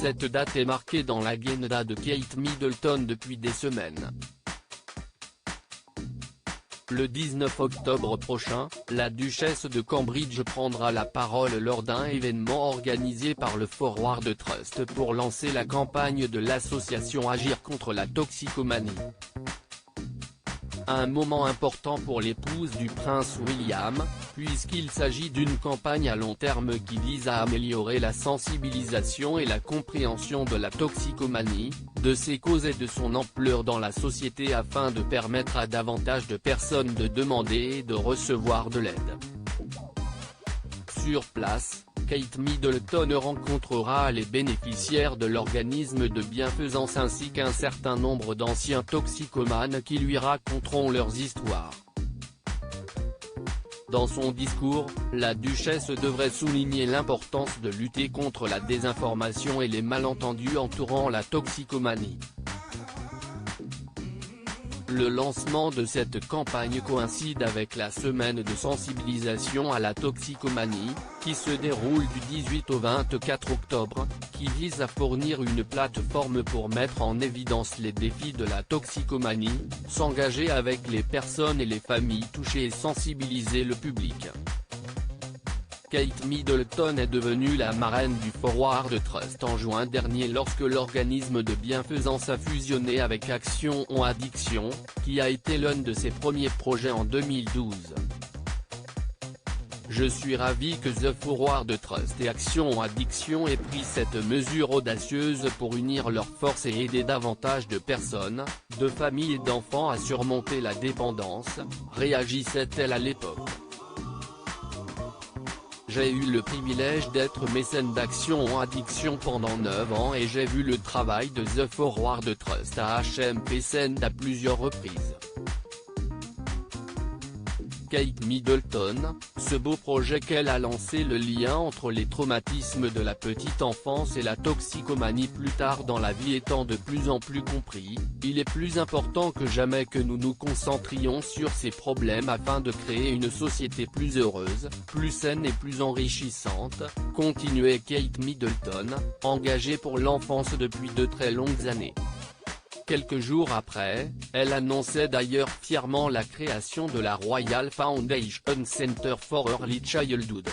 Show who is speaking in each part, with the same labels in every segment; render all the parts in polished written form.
Speaker 1: Cette date est marquée dans l'agenda de Kate Middleton depuis des semaines. Le 19 octobre prochain, la duchesse de Cambridge prendra la parole lors d'un événement organisé par le Forward Trust pour lancer la campagne de l'association Agir contre la toxicomanie. Un moment important pour l'épouse du prince William, puisqu'il s'agit d'une campagne à long terme qui vise à améliorer la sensibilisation et la compréhension de la toxicomanie, de ses causes et de son ampleur dans la société afin de permettre à davantage de personnes de demander et de recevoir de l'aide. Sur place, Kate Middleton rencontrera les bénéficiaires de l'organisme de bienfaisance ainsi qu'un certain nombre d'anciens toxicomanes qui lui raconteront leurs histoires. Dans son discours, la duchesse devrait souligner l'importance de lutter contre la désinformation et les malentendus entourant la toxicomanie. Le lancement de cette campagne coïncide avec la semaine de sensibilisation à la toxicomanie, qui se déroule du 18 au 24 octobre, qui vise à fournir une plateforme pour mettre en évidence les défis de la toxicomanie, s'engager avec les personnes et les familles touchées et sensibiliser le public. Kate Middleton est devenue la marraine du Forward Trust en juin dernier lorsque l'organisme de bienfaisance a fusionné avec Action en Addiction, qui a été l'un de ses premiers projets en 2012. Je suis ravi que The Forward Trust et Action en Addiction aient pris cette mesure audacieuse pour unir leurs forces et aider davantage de personnes, de familles et d'enfants à surmonter la dépendance, réagissait-elle à l'époque. J'ai eu le privilège d'être mécène d'Action en Addiction pendant 9 ans et j'ai vu le travail de The Forward Trust à HMP Send à plusieurs reprises. Kate Middleton, ce beau projet qu'elle a lancé le lien entre les traumatismes de la petite enfance et la toxicomanie plus tard dans la vie étant de plus en plus compris, il est plus important que jamais que nous nous concentrions sur ces problèmes afin de créer une société plus heureuse, plus saine et plus enrichissante, continuait Kate Middleton, engagée pour l'enfance depuis de très longues années. Quelques jours après, elle annonçait d'ailleurs fièrement la création de la Royal Foundation Center for Early Childhood.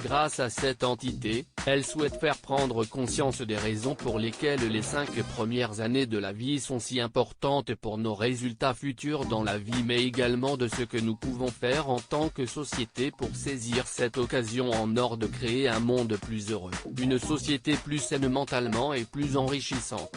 Speaker 1: Grâce à cette entité, elle souhaite faire prendre conscience des raisons pour lesquelles les 5 premières années de la vie sont si importantes pour nos résultats futurs dans la vie mais également de ce que nous pouvons faire en tant que société pour saisir cette occasion en or de créer un monde plus heureux, une société plus saine mentalement et plus enrichissante.